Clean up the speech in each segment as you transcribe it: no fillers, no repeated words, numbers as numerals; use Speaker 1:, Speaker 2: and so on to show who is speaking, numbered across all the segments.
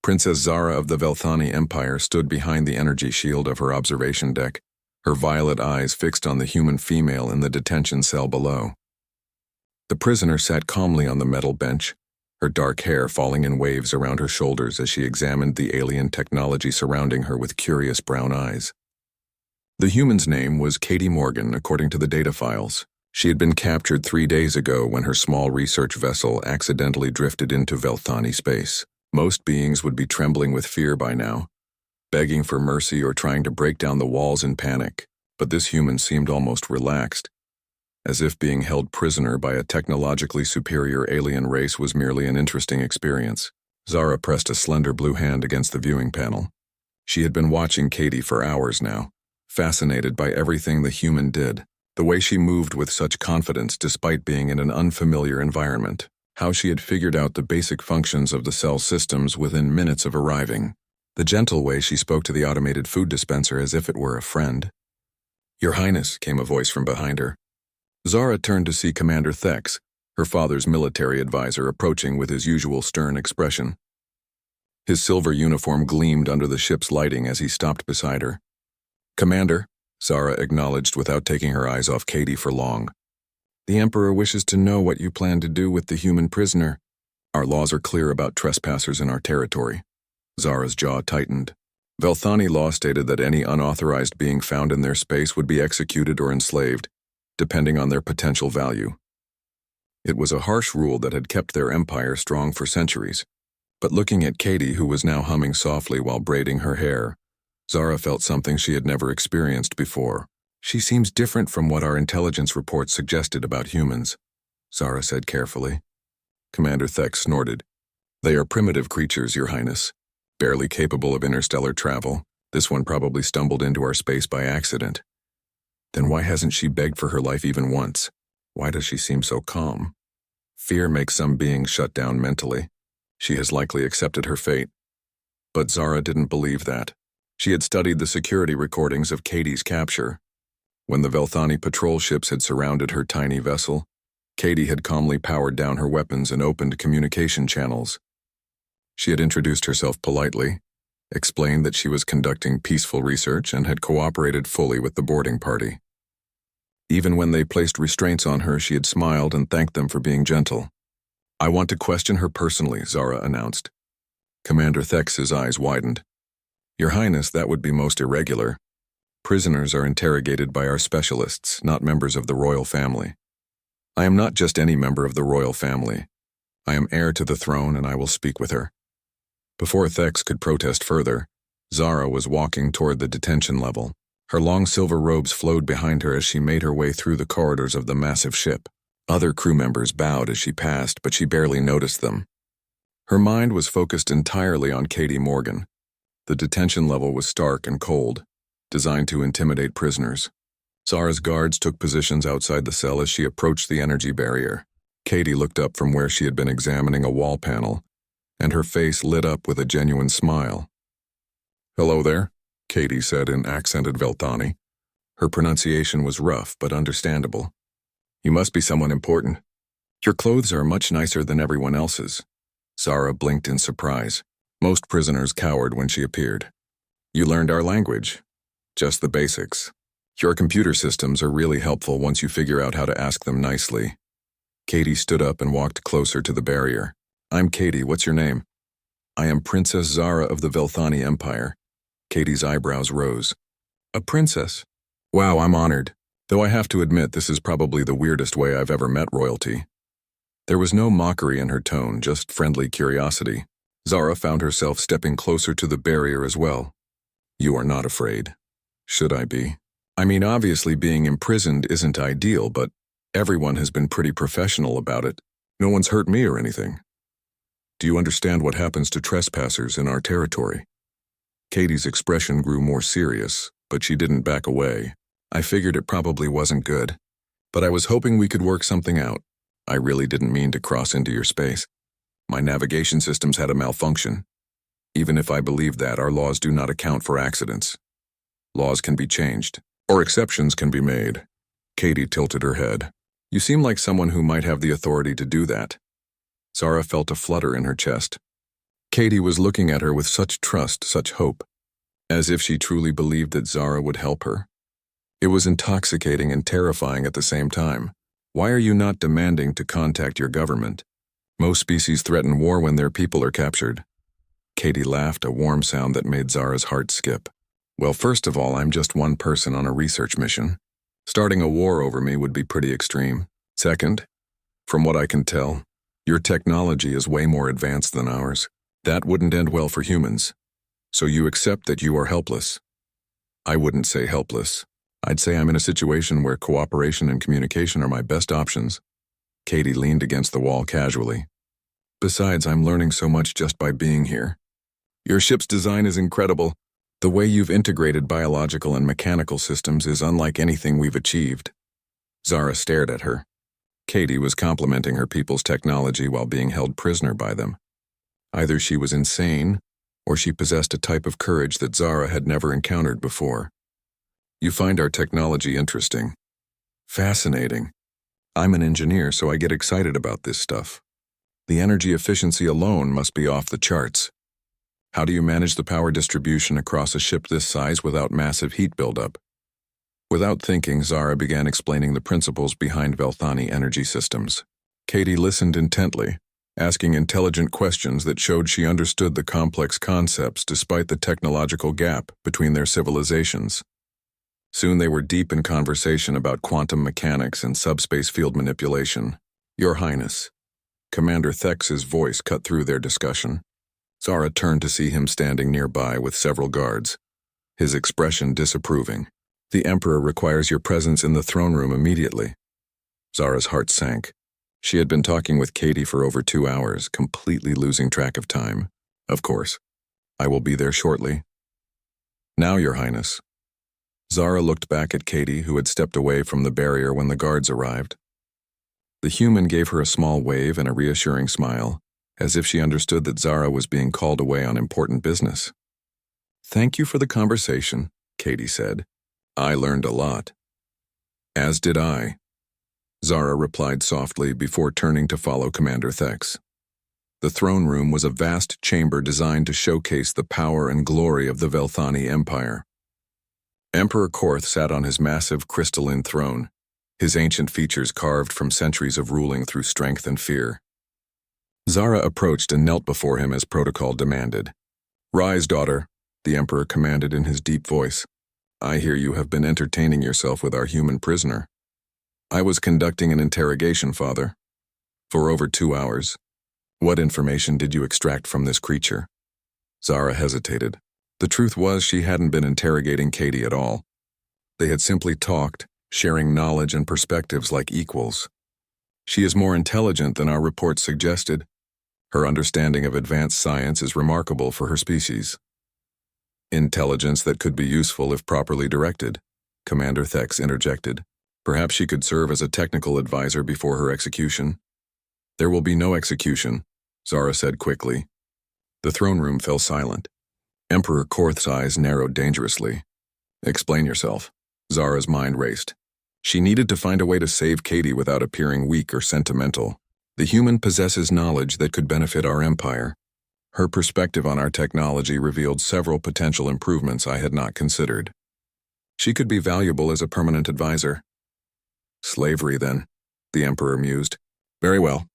Speaker 1: Princess Zara of the Velthani Empire stood behind the energy shield of her observation deck, her violet eyes fixed on the human female in the detention cell below. The prisoner sat calmly on the metal bench, her dark hair falling in waves around her shoulders as she examined the alien technology surrounding her with curious brown eyes. The human's name was Katie Morgan, according to the data files. She had been captured 3 days ago when her small research vessel accidentally drifted into Velthani space. Most beings would be trembling with fear by now, begging for mercy or trying to break down the walls in panic, but this human seemed almost relaxed, as if being held prisoner by a technologically superior alien race was merely an interesting experience. Zara pressed a slender blue hand against the viewing panel. She had been watching Katie for hours now, fascinated by everything the human did, the way she moved with such confidence despite being in an unfamiliar environment, how she had figured out the basic functions of the cell systems within minutes of arriving, the gentle way she spoke to the automated food dispenser as if it were a friend. "Your Highness," came a voice from behind her. Zara turned to see Commander Thex, her father's military advisor, approaching with his usual stern expression. His silver uniform gleamed under the ship's lighting as he stopped beside her. "Commander," Zara acknowledged without taking her eyes off Katie for long. "The Emperor wishes to know what you plan to do with the human prisoner. Our laws are clear about trespassers in our territory." Zara's jaw tightened. Velthani law stated that any unauthorized being found in their space would be executed or enslaved, depending on their potential value. It was a harsh rule that had kept their empire strong for centuries, but looking at Katie, who was now humming softly while braiding her hair, Zara felt something she had never experienced before. "She seems different from what our intelligence reports suggested about humans," Zara said carefully. Commander Thex snorted. "They are primitive creatures, Your Highness, barely capable of interstellar travel. This one probably stumbled into our space by accident." "Then why hasn't she begged for her life even once? Why does she seem so calm?" "Fear makes some beings shut down mentally. She has likely accepted her fate." But Zara didn't believe that. She had studied the security recordings of Katie's capture. When the Velthani patrol ships had surrounded her tiny vessel, Katie had calmly powered down her weapons and opened communication channels. She had introduced herself politely, explained that she was conducting peaceful research and had cooperated fully with the boarding party. Even when they placed restraints on her, she had smiled and thanked them for being gentle. "I want to question her personally," Zara announced. Commander Thex's eyes widened. "Your Highness, that would be most irregular. Prisoners are interrogated by our specialists, not members of the royal family. I am not just any member of the royal family. I am heir to the throne, and I will speak with her." Before Thex could protest further, Zara was walking toward the detention level. Her long silver robes flowed behind her as she made her way through the corridors of the massive ship. Other crew members bowed as she passed, but she barely noticed them. Her mind was focused entirely on Katie Morgan. The detention level was stark and cold, designed to intimidate prisoners. Zara's guards took positions outside the cell as she approached the energy barrier. Katie looked up from where she had been examining a wall panel, and her face lit up with a genuine smile. "Hello there," Katie said in accented Velthani. Her pronunciation was rough but understandable. "You must be someone important. Your clothes are much nicer than everyone else's." Zara blinked in surprise. Most prisoners cowered when she appeared. "You learned our language." "Just the basics. Your computer systems are really helpful once you figure out how to ask them nicely." Katie stood up and walked closer to the barrier. "I'm Katie, what's your name?" "I am Princess Zara of the Velthani Empire." Katie's eyebrows rose. "A princess? Wow, I'm honored. Though I have to admit this is probably the weirdest way I've ever met royalty." There was no mockery in her tone, just friendly curiosity. Zara found herself stepping closer to the barrier as well. "You are not afraid. Should I be? I mean, obviously being imprisoned isn't ideal, but everyone has been pretty professional about it. No one's hurt me or anything. Do you understand what happens to trespassers in our territory?" Katie's expression grew more serious, but she didn't back away. "I figured it probably wasn't good, but I was hoping we could work something out. I really didn't mean to cross into your space. My navigation systems had a malfunction. Even if I believe that, our laws do not account for accidents. Laws can be changed, or exceptions can be made." Katie tilted her head. "You seem like someone who might have the authority to do that." Zara felt a flutter in her chest. Katie was looking at her with such trust, such hope, as if she truly believed that Zara would help her. It was intoxicating and terrifying at the same time. Why are you not demanding to contact your government? Most species threaten war when their people are captured. Katie laughed, a warm sound that made Zara's heart skip. Well, first of all, I'm just one person on a research mission. Starting a war over me would be pretty extreme. Second, from what I can tell, your technology is way more advanced than ours. That wouldn't end well for humans. So you accept that you are helpless. I wouldn't say helpless. I'd say I'm in a situation where cooperation and communication are my best options. Katie leaned against the wall casually. Besides, I'm learning so much just by being here. Your ship's design is incredible. The way you've integrated biological and mechanical systems is unlike anything we've achieved. Zara stared at her. Katie was complimenting her people's technology while being held prisoner by them. Either she was insane, or she possessed a type of courage that Zara had never encountered before. You find our technology interesting. Fascinating. I'm an engineer, so I get excited about this stuff. The energy efficiency alone must be off the charts. How do you manage the power distribution across a ship this size without massive heat buildup? Without thinking, Zara began explaining the principles behind Velthani energy systems. Katie listened intently, asking intelligent questions that showed she understood the complex concepts despite the technological gap between their civilizations. Soon they were deep in conversation about quantum mechanics and subspace field manipulation. Your Highness. Commander Thex's voice cut through their discussion. Zara turned to see him standing nearby with several guards, his expression disapproving. The Emperor requires your presence in the throne room immediately. Zara's heart sank. She had been talking with Katie for over 2 hours, completely losing track of time. Of course. I will be there shortly. Now, Your Highness. Zara looked back at Katie, who had stepped away from the barrier when the guards arrived. The human gave her a small wave and a reassuring smile, as if she understood that Zara was being called away on important business. Thank you for the conversation, Katie said. I learned a lot. As did I. Zara replied softly before turning to follow Commander Thex. The throne room was a vast chamber designed to showcase the power and glory of the Velthani Empire. Emperor Korth sat on his massive crystalline throne, his ancient features carved from centuries of ruling through strength and fear. Zara approached and knelt before him as protocol demanded. Rise, daughter, the Emperor commanded in his deep voice. I hear you have been entertaining yourself with our human prisoner. I was conducting an interrogation, Father. For over 2 hours. What information did you extract from this creature? Zara hesitated. The truth was she hadn't been interrogating Katie at all. They had simply talked, sharing knowledge and perspectives like equals. She is more intelligent than our reports suggested. Her understanding of advanced science is remarkable for her species. Intelligence that could be useful if properly directed, Commander Thex interjected. Perhaps she could serve as a technical advisor before her execution. There will be no execution, Zara said quickly. The throne room fell silent. Emperor Korth's eyes narrowed dangerously. Explain yourself. Zara's mind raced. She needed to find a way to save Katie without appearing weak or sentimental. The human possesses knowledge that could benefit our empire. Her perspective on our technology revealed several potential improvements I had not considered. She could be valuable as a permanent advisor. Slavery, then, the Emperor mused. Very well.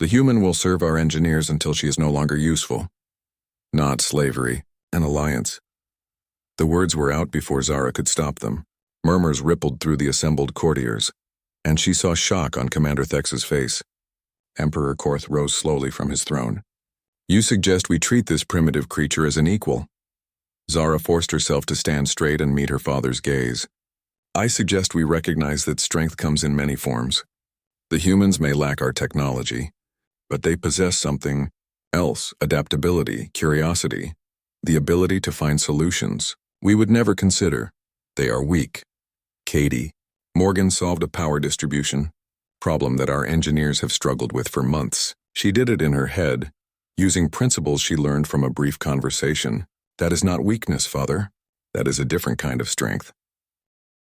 Speaker 1: The human will serve our engineers until she is no longer useful. Not slavery, an alliance. The words were out before Zara could stop them. Murmurs rippled through the assembled courtiers, and she saw shock on Commander Thex's face. Emperor Korth rose slowly from his throne. You suggest we treat this primitive creature as an equal. Zara forced herself to stand straight and meet her father's gaze. I suggest we recognize that strength comes in many forms. The humans may lack our technology, but they possess something else, adaptability, curiosity, the ability to find solutions we would never consider. They are weak. Katie. Morgan solved a power distribution problem that our engineers have struggled with for months. She did it in her head, using principles she learned from a brief conversation. That is not weakness, Father. That is a different kind of strength.